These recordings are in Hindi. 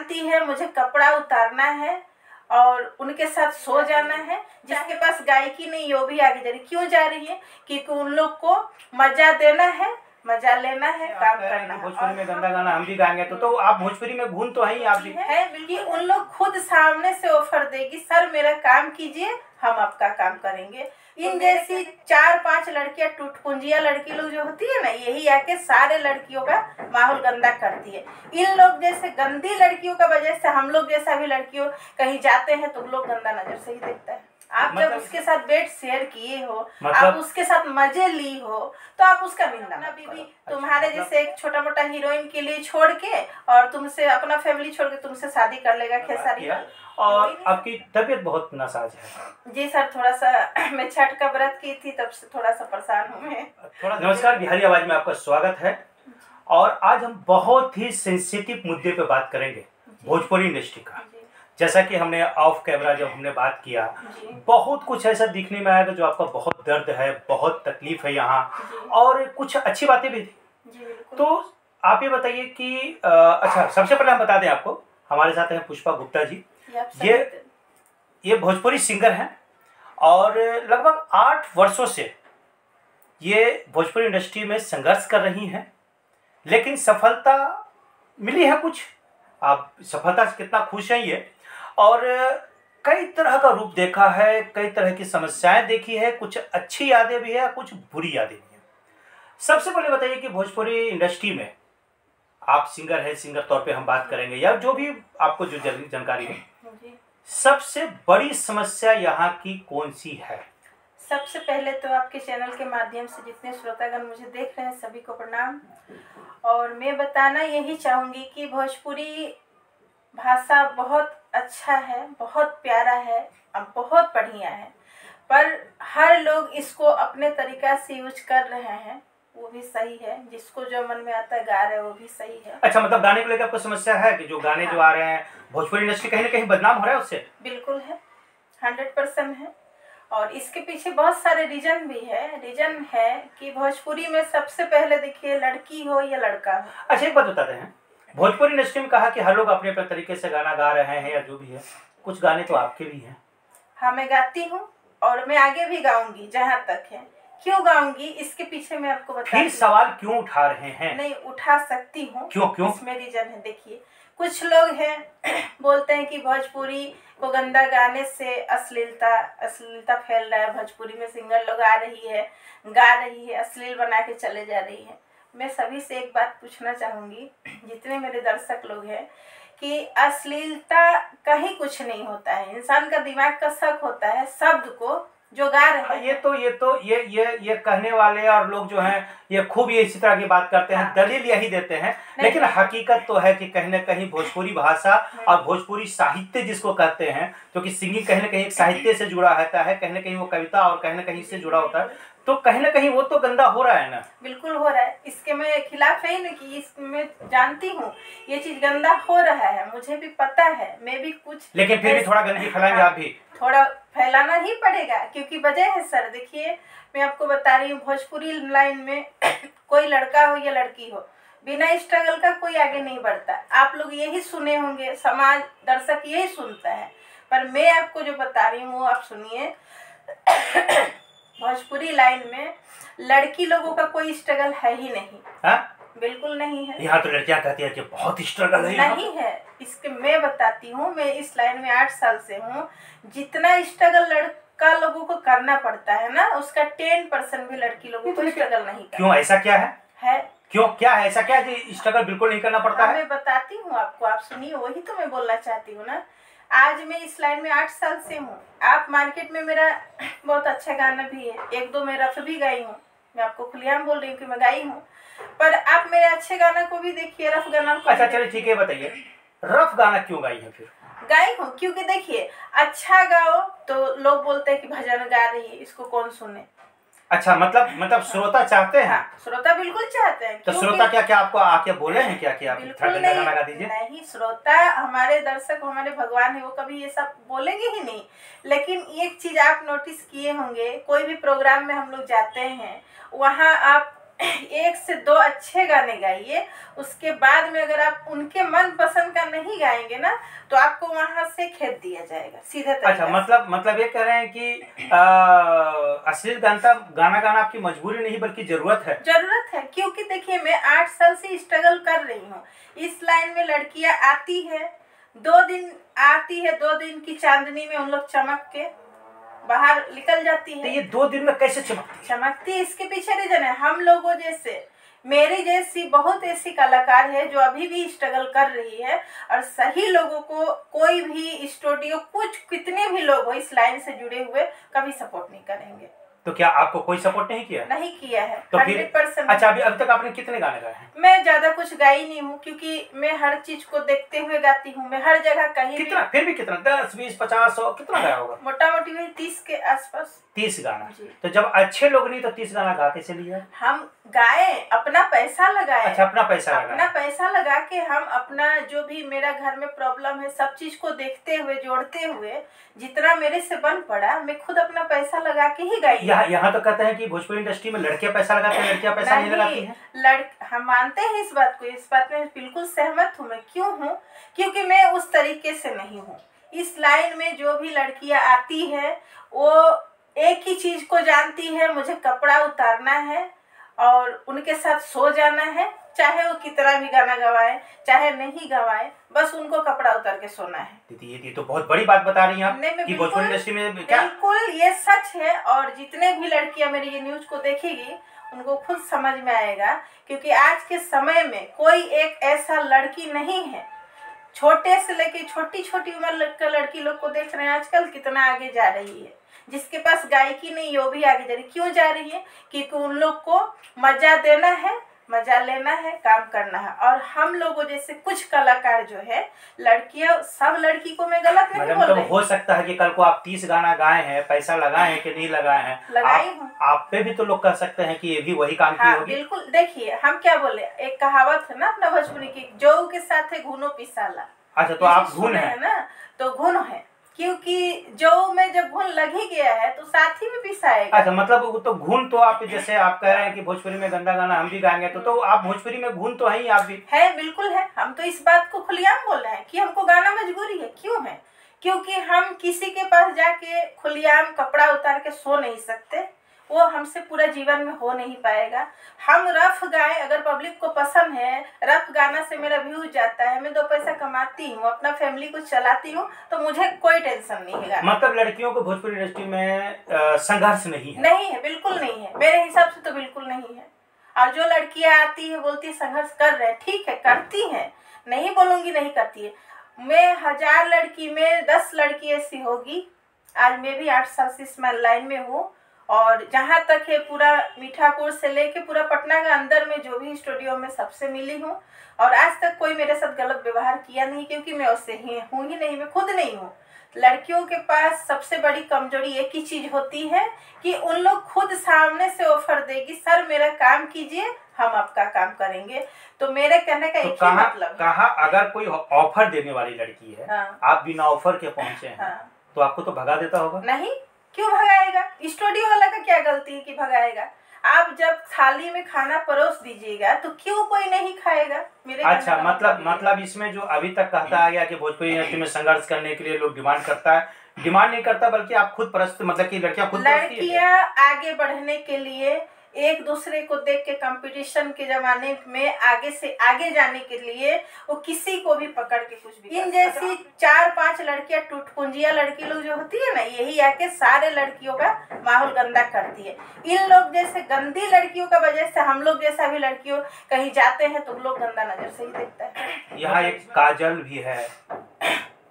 जानती है मुझे कपड़ा उतारना है और उनके साथ सो जाना है। जिसके पास गायकी नहीं वो भी आगे जा रही, क्यों जा रही है? क्योंकि उन लोग को मजा देना है, मजा लेना है, काम करना है। भोजपुरी में गंदा गाना हम भी गाएंगे तो आप भोजपुरी में भून तो है ही, आप भी है बिल्कुल। उन लोग खुद सामने से ऑफर देगी, सर मेरा काम कीजिए, हम आपका काम करेंगे। इन जैसी 4-5 लड़कियां टुटपुंजिया लड़की लोग जो होती है ना, यही आके सारे लड़कियों का माहौल गंदा करती है। इन लोग जैसे गंदी लड़कियों का वजह से हम लोग जैसा भी लड़कियों कहीं जाते हैं तो लोग गंदा नजर से ही देखता है। आप जब उसके साथ बेड शेयर किए हो, आप उसके साथ मजे ली हो, तो आप उसका निंदा मत करो। तुम्हारे जैसे एक छोटा मोटा हीरोइन के लिए छोड़ के और तुमसे अपना फैमिली छोड़ के तुमसे शादी कर लेगा खेसारी। और आपकी तबीयत बहुत नासाज है। जी सर, थोड़ा सा मैं छठ का व्रत की थी, तब से थोड़ा सा परेशान हूँ मैं। नमस्कार, बिहारी आवाज में आपका स्वागत है। और आज हम बहुत ही सेंसिटिव मुद्दे पे बात करेंगे, भोजपुरी इंडस्ट्री का। जैसा कि हमने ऑफ कैमरा जब हमने बात किया, बहुत कुछ ऐसा दिखने में आएगा जो आपका बहुत दर्द है, बहुत तकलीफ है यहाँ, और कुछ अच्छी बातें भी थी। तो आप ये बताइए कि अच्छा, सबसे पहले हम बता दें आपको, हमारे साथ हैं पुष्पा गुप्ता जी। ये भोजपुरी सिंगर हैं और लगभग 8 वर्षों से ये भोजपुरी इंडस्ट्री में संघर्ष कर रही हैं, लेकिन सफलता मिली है कुछ। आप सफलता से कितना खुश हैं ये? और कई तरह का रूप देखा है, कई तरह की समस्याएं देखी है, कुछ अच्छी यादें भी है, कुछ बुरी यादें भी है। सबसे पहले बताइए कि भोजपुरी इंडस्ट्री में आप सिंगर है, सिंगर तौर पे हम बात करेंगे या जो भी आपको जो जानकारी है, सबसे बड़ी समस्या यहाँ की कौन सी है? सबसे पहले तो आपके चैनल के माध्यम से जितने श्रोतागण मुझे देख रहे हैं सभी को प्रणाम। और मैं बताना यही चाहूँगी कि भोजपुरी भाषा बहुत अच्छा है, बहुत प्यारा है और बहुत बढ़िया है, पर हर लोग इसको अपने तरीका से यूज कर रहे हैं, वो भी सही है। जिसको जो मन में आता है गा रहे हैं, वो भी सही है। अच्छा, मतलब गाने को लेकर आपको समस्या है कि जो गाने जो आ रहे हैं, भोजपुरी इंडस्ट्री कहीं ना कहीं बदनाम हो रहा है उससे? बिल्कुल है, 100% है। और इसके पीछे बहुत सारे रीजन भी है। रीजन है कि भोजपुरी में सबसे पहले देखिए, लड़की हो या लड़का हो। अच्छा, एक बात बताते हैं, भोजपुरी इंडस्ट्री में कहा कि हर लोग अपने अपने तरीके से गाना गा रहे हैं या जो भी है, कुछ गाने तो आपके भी हैं। हाँ, मैं गाती हूँ और मैं आगे भी गाऊंगी जहाँ तक है। क्यों गाऊंगी इसके पीछे मैं आपको बता। फिर सवाल क्यों उठा रहे हैं? नहीं, उठा सकती हूँ। क्यों? इसमें रीजन है। देखिए, कुछ लोग हैं बोलते हैं कि भोजपुरी को गंदा गाने से अश्लीलता फैल रहा है, भोजपुरी में सिंगर लोग आ रही है, गा रही है, अश्लील बना के चले जा रही है। मैं सभी से एक बात पूछना चाहूँगी, जितने मेरे दर्शक लोग हैं, कि अश्लीलता कहीं कुछ नहीं होता है। इंसान का दिमाग का शक होता है शब्द को जो गा रहे हैं। ये कहने वाले और लोग जो हैं, ये खूब ये इसी तरह की बात करते हैं, दलील यही देते हैं, लेकिन हकीकत तो है कि कहीं ना कहीं भोजपुरी भाषा और भोजपुरी साहित्य जिसको कहते हैं, क्योंकि सिंगिंग कहीं ना कहीं एक साहित्य से जुड़ा रहता है, कहीं ना कहीं वो कविता और कहीं ना कहीं से जुड़ा होता है, तो कहीं ना कहीं वो तो गंदा हो रहा है ना। बिल्कुल हो रहा है, इसके मैं खिलाफ है ना कि इसमें जानती हूँ ये चीज गंदा हो रहा है, मुझे भी पता है, मैं भी कुछ, लेकिन फिर भी थोड़ा गंदगी फैलाएंगे आप भी। थोड़ा फैलाना ही पड़ेगा, क्योंकि वजह है सर। देखिए, मैं आपको बता रही हूँ, भोजपुरी लाइन में कोई लड़का हो या लड़की हो, बिना स्ट्रगल का कोई आगे नहीं बढ़ता। आप लोग यही सुने होंगे, समाज दर्शक यही सुनता है, पर मैं आपको जो बता रही हूँ वो आप सुनिए। भोजपुरी लाइन में लड़की लोगों का कोई स्ट्रगल है ही नहीं। हा? बिल्कुल नहीं है। यहाँ तो लड़कियां कहती है कि बहुत स्ट्रगल है। नहीं है, इसके मैं बताती हूँ, मैं इस लाइन में 8 साल से हूँ। जितना स्ट्रगल लड़का लोगों को करना पड़ता है ना, उसका 10% भी लड़की लोगों को स्ट्रगल नहीं करना। क्यों, ऐसा क्या है? क्यों, क्या है ऐसा, क्या है स्ट्रगल बिल्कुल नहीं करना पड़ता है? मैं बताती हूँ आपको, आप सुनिए, वही तो मैं बोलना चाहती हूँ ना। आज मैं इस लाइन में 8 साल से हूँ। आप मार्केट में मेरा बहुत अच्छा गाना भी है, 1-2 मैं रफ भी गाई हूँ, मैं आपको खुलेआम बोल रही हूँ कि मैं गाई हूँ, पर आप मेरे अच्छे गाना को भी देखिए, रफ गाना को। अच्छा चलिए ठीक है, बताइए रफ गाना क्यों गाई है? फिर गाई हूँ क्योंकि देखिए, अच्छा गाओ तो लोग बोलते हैं कि भजन गा रही है, इसको कौन सुने। अच्छा, मतलब श्रोता चाहते हैं? श्रोता बिल्कुल चाहते हैं। तो श्रोता क्या आपको आके बोले हैं क्या कि आप बिल्कुल नहीं, लगा दीजिए? नहीं, श्रोता हमारे दर्शक हमारे भगवान है, वो कभी ये सब बोलेंगे ही नहीं। लेकिन एक चीज आप नोटिस किए होंगे, कोई भी प्रोग्राम में हम लोग जाते हैं, वहाँ आप 1 से 2 अच्छे गाने गाइए। उसके बाद में अगर आप उनके मन पसंद का नहीं गाएंगे ना तो आपको वहां से खेद दिया जाएगा सीधे तरीके अच्छा, मतलब ये कह रहे हैं कि अश्लील गाना गाना आपकी मजबूरी नहीं बल्कि जरूरत है। जरूरत है, क्योंकि देखिए मैं 8 साल से स्ट्रगल कर रही हूँ। इस लाइन में लड़कियां आती है 2 दिन, आती है 2 दिन की चांदनी में उन लोग चमक के बाहर निकल जाती है। तो ये 2 दिन में कैसे चमकती है? इसके पीछे रीजन है। हम लोगों जैसे, मेरी जैसी बहुत ऐसी कलाकार है जो अभी भी स्ट्रगल कर रही है, और सही लोगों को कोई भी स्टूडियो, कुछ कितने भी लोग हो इस लाइन से जुड़े हुए, कभी सपोर्ट नहीं करेंगे। तो क्या आपको कोई सपोर्ट नहीं किया? नहीं किया है। तो 100%। अच्छा, अभी तक आपने कितने गाने गाए हैं? मैं ज्यादा कुछ गाई नहीं हूँ, क्योंकि मैं हर चीज को देखते हुए गाती हूँ। मैं हर जगह कहीं कितना भी, फिर भी कितना, 10, 20, 50, 100 कितना गाया होगा? मोटा मोटी वही 30 के आसपास। 30 गाना। तो जब अच्छे लोग नहीं तो 30 गाना गा कैसे लिया? हम गाए, अपना पैसा लगाए। अच्छा, अपना पैसा लगा के हम अपना जो भी मेरा घर में प्रॉब्लम है सब चीज को देखते हुए, जोड़ते हुए जितना मेरे से बन पड़ा, मैं खुद अपना पैसा लगा के ही गाई। यहाँ तो कहते हैं कि भोजपुरी इंडस्ट्री में लड़कियां पैसा लगाती हैं, लड़कियां पैसा नहीं लगाती हैं। हम मानते हैं इस बात को, इस बात में बिल्कुल सहमत हूँ मैं। क्यों हूँ? क्योंकि मैं उस तरीके से नहीं हूँ। इस लाइन में जो भी लड़कियां आती है वो एक ही चीज को जानती है, मुझे कपड़ा उतारना है और उनके साथ सो जाना है, चाहे वो कितना भी गाना गवाए चाहे नहीं गवाए, बस उनको कपड़ा उतार के सोना है। दीदी, ये तो बहुत बड़ी बात बता रही हैं आप कि भोजपुरी इंडस्ट्री में क्या? बिल्कुल ये सच है, और जितने भी लड़कियां मेरी ये न्यूज को देखेगी उनको खुद समझ में आएगा। क्योंकि आज के समय में कोई एक ऐसा लड़की नहीं है, छोटे से लेके छोटी छोटी उम्र का लड़की लोग को देख रहे हैं आजकल कितना आगे जा रही है। जिसके पास गायकी नहीं वो भी आगे जा रही। क्यों जा रही है? क्योंकि उन लोग को मजा देना है, मजा लेना है, काम करना है। और हम लोगों जैसे कुछ कलाकार जो है, लड़कियां, सब लड़की को मैं गलत नहीं बोल रही। हो सकता है कि कल को आप 30 गाना गाए हैं, पैसा लगाए हैं कि नहीं लगाए हैं, लगाई हूँ। आप पे भी तो लोग कह सकते हैं कि ये भी वही काम की होगी। बिल्कुल। देखिए हम क्या बोले, एक कहावत है ना अपना भोजपुरी की, जौ के साथ है घुनो पिसाला। अच्छा, तो आप घुन है ना, तो घुन है, क्योंकि जौ में जब घुन लग ही गया है तो साथ ही में पिसाएगा। अच्छा, मतलब तो घुन तो आप, जैसे आप कह रहे हैं कि भोजपुरी में गंदा गाना हम भी गाएंगे, तो आप भोजपुरी में घुन तो है ही, आप भी है। बिल्कुल है। हम तो इस बात को खुलेआम बोल रहे हैं कि हमको गाना मजबूरी है। क्यों है? क्योंकि हम किसी के पास जाके खुलेआम कपड़ा उतार के सो नहीं सकते, वो हमसे पूरा जीवन में हो नहीं पाएगा। हम रफ गाए, अगर पब्लिक को पसंद है, रफ गाना से मेरा व्यूज जाता है, मैं 2 पैसा कमाती हूँ, अपना फैमिली को चलाती हूँ, तो मुझे कोई टेंशन नहीं है। मतलब लड़कियों को भोजपुरी इंडस्ट्री में संघर्ष नहीं है? नहीं है, बिल्कुल नहीं है। मेरे हिसाब से तो बिल्कुल नहीं है। और जो लड़कियां आती है बोलती है संघर्ष कर रहे हैं, ठीक है, करती हैं, नहीं बोलूंगी नहीं करती है। मैं 1000 लड़की में 10 लड़की ऐसी होगी। आज मैं भी 8 साल से इस लाइन में हूँ, और जहाँ तक है पूरा मीठापुर से लेके पूरा पटना के अंदर में जो भी स्टूडियो में सबसे मिली हूँ, और आज तक कोई मेरे साथ गलत व्यवहार किया नहीं, क्योंकि मैं उससे ही हूँ ही नहीं, मैं खुद नहीं हूँ। लड़कियों के पास सबसे बड़ी कमजोरी एक ही चीज होती है कि उन लोग खुद सामने से ऑफर देगी, सर मेरा काम कीजिए, हम आपका काम करेंगे। तो मेरे कहने का एक ही मतलब कहा अगर कोई ऑफर देने वाली लड़की है, आप बिना ऑफर के पहुंचे हैं, तो आपको तो भगा देता होगा? नहीं, क्यों भगाएगा? स्टूडियो वाला का क्या गलती है कि भगाएगा? आप जब थाली में खाना परोस दीजिएगा तो क्यों कोई नहीं खाएगा? मेरे अच्छा, मतलब इसमें जो अभी तक कहता आ गया कि भोजपुरी इंडस्ट्री में संघर्ष करने के लिए लोग डिमांड करता है, डिमांड नहीं करता बल्कि आप खुद परस्त, मतलब कि लड़कियां आगे बढ़ने के लिए, एक दूसरे को देख के कंपटीशन के जमाने में आगे से आगे जाने के लिए वो किसी को भी पकड़ के कुछ भी, इन जैसी 4-5 लड़कियां टूटपुंजिया लड़की लोग जो होती है ना, यही आके सारे लड़कियों का माहौल गंदा करती है। इन लोग जैसे गंदी लड़कियों का वजह से हम लोग जैसा भी लड़कियों कहीं जाते हैं तो लोग गंदा नजर से ही देखता है। यहाँ एक काजल भी है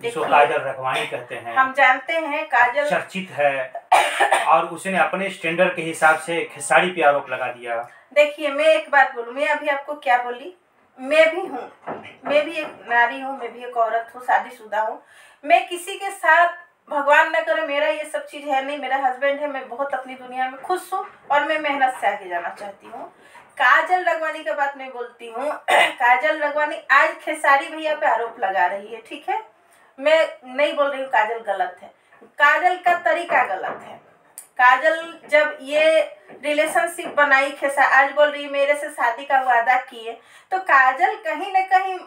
जिसको काजल रखवानी कहते हैं, हम जानते हैं, काजल चर्चित है, और उसने अपने स्टैंडर्ड के हिसाब से खेसारी पे आरोप लगा दिया। देखिए मैं एक बात बोलूं, मैं अभी आपको क्या बोली, मैं भी हूँ, मैं भी एक नारी हूँ, मैं भी एक औरत हूँ, शादीशुदा हूँ। मैं किसी के साथ, भगवान न करे मेरा ये सब चीज है नहीं, मेरा हस्बैंड है, मैं बहुत अपनी दुनिया में खुश हूँ और मैं मेहनत से आगे जाना चाहती हूँ। काजल रघवानी का बात मैं बोलती हूँ। काजल रघवानी आज खेसारी भैया पे आरोप लगा रही है, ठीक है, मैं नहीं बोल रही हूँ काजल गलत है, काजल का तरीका गलत है। काजल जब ये रिलेशनशिप बनाई खेसा, आज बोल रही मेरे से शादी का वादा किए, तो काजल कहीं न कहीं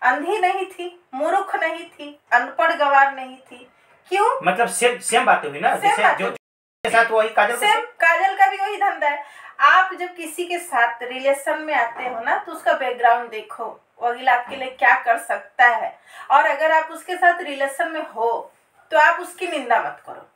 अंधी नहीं थी, मूर्ख नहीं थी, अनपढ़ गवार नहीं थी। क्यों? मतलब सेम बात हुई ना, जैसे जो के साथ वही काजल सेम काजल का भी वही धंधा है। आप जब किसी के साथ रिलेशन में आते हो ना, तो उसका बैकग्राउंड देखो, वो अगला आपके लिए क्या कर सकता है। और अगर आप उसके साथ रिलेशन में हो तो आप उसकी निंदा मत करो।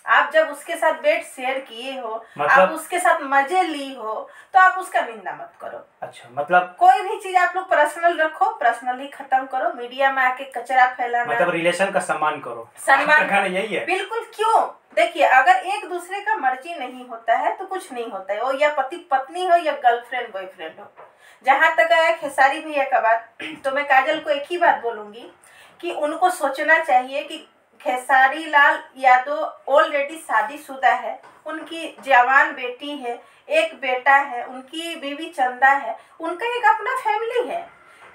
आप जब उसके साथ बेड शेयर किए हो, आप उसके साथ मजे ली हो, तो आप उसका निंदा मत करो। अच्छा, मतलब कोई भी चीज आप लोग पर्सनल रखो, पर्सनल ही खत्म करो। मीडिया में आके कचरा फैलाना, मतलब रिलेशन का सम्मान करो, सम्मान यही है। बिल्कुल। क्यों? देखिए, अगर एक दूसरे का मर्जी नहीं होता है तो कुछ नहीं होता है, वो या पति पत्नी हो या गर्लफ्रेंड बॉयफ्रेंड हो। जहां तक आया खेसारी भैया का बात, तो मैं काजल को एक ही बात बोलूंगी कि उनको सोचना चाहिए कि खेसारी लाल यादव ऑलरेडी शादीशुदा है, उनकी जवान बेटी है, एक बेटा है, उनकी बीवी चंदा है, उनका एक अपना फैमिली है।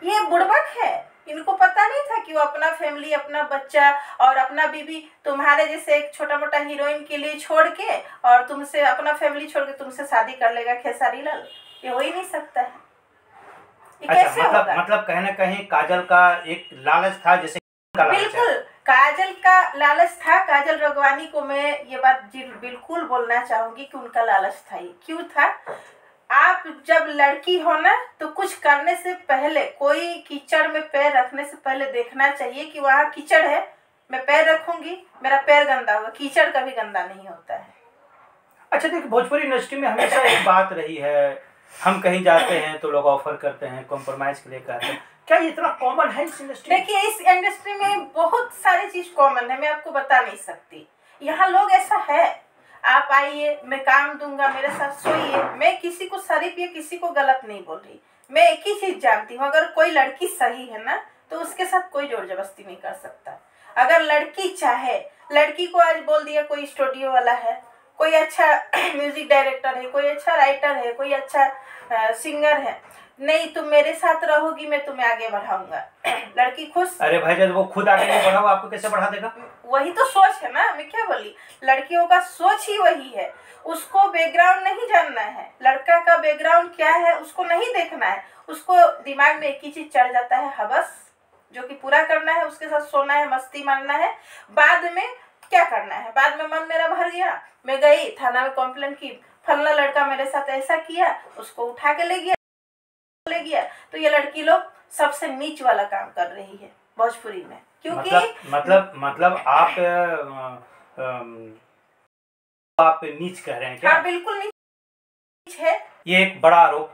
ये बुड़बक है, इनको पता नहीं था कि वो अपना फैमिली, अपना बच्चा और अपना बीवी तुम्हारे जैसे एक छोटा मोटा हीरोइन के लिए छोड़ के और तुमसे अपना फैमिली छोड़ के तुमसे शादी कर लेगा खेसारी लाल। ये हो ही नहीं सकता है। ये कैसे होगा? मतलब कहीं ना कहीं काजल का एक लालच था, जैसे बिल्कुल काजल का लालच था। काजल रगवानी को मैं ये बात बिल्कुल बोलना चाहूंगी कि उनका लालच था। ये क्यों था? आप जब लड़की हो ना, तो कुछ करने से पहले, कोई कीचड़ में पैर रखने से पहले देखना चाहिए कि वहाँ कीचड़ है, मैं पैर रखूंगी, मेरा पैर गंदा होगा। कीचड़ कभी गंदा नहीं होता है। अच्छा देखिए, भोजपुरी इंडस्ट्री में हमेशा एक बात रही है, हम कहीं जाते हैं तो लोग ऑफर करते हैं, कॉम्प्रोमाइज के लिए कहते हैं। क्या ये इतना कॉमन है इस इंडस्ट्री? देखिए, इस इंडस्ट्री में बहुत सारी चीज कॉमन है, मैं आपको बता नहीं सकती। यहाँ लोग ऐसा है, आप आइए, मैं काम दूंगा, मेरे साथ सोइए। मैं किसी को शरीफ या किसी को गलत नहीं बोल रही। मैं एक ही चीज जानती हूँ, अगर कोई लड़की सही है ना, तो उसके साथ कोई जोर जबरदस्ती नहीं कर सकता। अगर लड़की चाहे, लड़की को आज बोल दिया कोई स्टूडियो वाला है, कोई अच्छा म्यूजिक डायरेक्टर है, कोई अच्छा राइटर है, कोई अच्छा सिंगर है, नहीं तुम मेरे साथ रहोगी, मैं तुम्हें आगे बढ़ाऊंगा, लड़की खुश। अरे भाई, जब वो खुद आगे नहीं बढ़ा, आपको कैसे बढ़ा देगा? वही तो सोच है ना, मैं क्या बोली, लड़कियों का सोच ही वही है। उसको बैकग्राउंड नहीं जानना है, लड़का का बैकग्राउंड क्या है उसको नहीं देखना है। उसको दिमाग में एक ही चीज चढ़ जाता है, हवस, जो कि पूरा करना है, उसके साथ सोना है, मस्ती मारना है। बाद में क्या करना है? बाद में मन मेरा भर गया, मैं गई थाना में कंप्लेन की, फलना लड़का मेरे साथ ऐसा किया, उसको उठा के ले गया। तो ये लड़की लोग सबसे नीच वाला काम कर रही है भोजपुरी में, क्योंकि मतलब आप नीच कह रहे हैं क्या? हाँ, बिल्कुल नीच है। ये एक बड़ा आरोप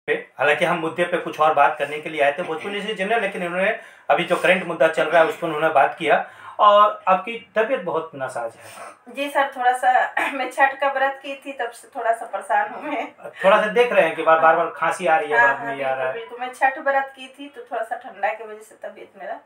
है। हालांकि हम मुद्दे पे कुछ और बात करने के लिए आए थे भोजपुरी से जनरल, लेकिन इन्होंने अभी जो करंट मुद्दा चल रहा है उस पर उन्होंने बात किया। और आपकी तबीयत बहुत नासाज है। जी सर, थोड़ा सा मैं छठ का व्रत की थी, तब से थोड़ा सा परेशान हूँ मैं। थोड़ा सा देख रहे हैं कि बार बार खांसी आ रही है, बाद में आ रहा है। बिल्कुल, मैं छठ व्रत की थी, तो थोड़ा सा ठंडा की वजह से तबीयत मेरा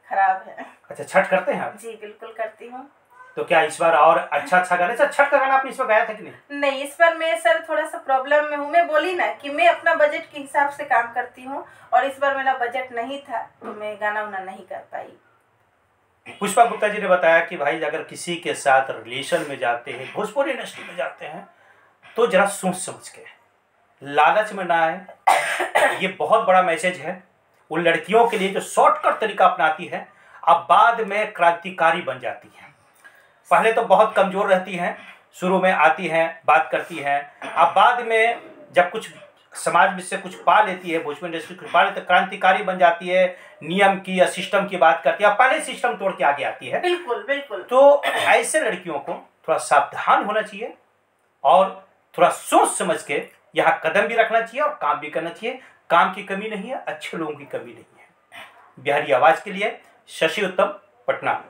खराब है। अच्छा, छठ करते हैं आप? जी बिल्कुल करती हूँ। तो क्या इस बार और अच्छा गाना? सर, छठ का गाना आपने इस बार गाया था कि नहीं? नहीं, इस बार मैं सर थोड़ा सा प्रॉब्लम में हूँ। मैं बोली ना कि मैं अपना बजट के हिसाब से काम करती हूँ, और इस बार मेरा बजट नहीं था, तो मैं गाना उना नहीं कर पाई। पुष्पा गुप्ता जी ने बताया कि भाई, अगर किसी के साथ रिलेशन में जाते हैं, भोजपुरी इंडस्ट्री में जाते हैं, तो जरा सोच समझ के, लालच में ना आए। ये बहुत बड़ा मैसेज है उन लड़कियों के लिए जो शॉर्टकट तरीका अपनाती है, अब बाद में क्रांतिकारी बन जाती हैं। पहले तो बहुत कमजोर रहती हैं, शुरू में आती हैं, बात करती हैं, अब बाद में जब कुछ समाज में से कुछ पा लेती है, भोजपुरी इंडस्ट्री कुछ पा लेती है, क्रांतिकारी बन जाती है, नियम की या सिस्टम की बात करती है, पहले सिस्टम तोड़ के आगे आती है। बिल्कुल बिल्कुल। तो ऐसे लड़कियों को थोड़ा सावधान होना चाहिए और थोड़ा सोच समझ के यहाँ कदम भी रखना चाहिए और काम भी करना चाहिए। काम की कमी नहीं है, अच्छे लोगों की कमी नहीं है। बिहारी आवाज के लिए शशि उत्तम, पटना।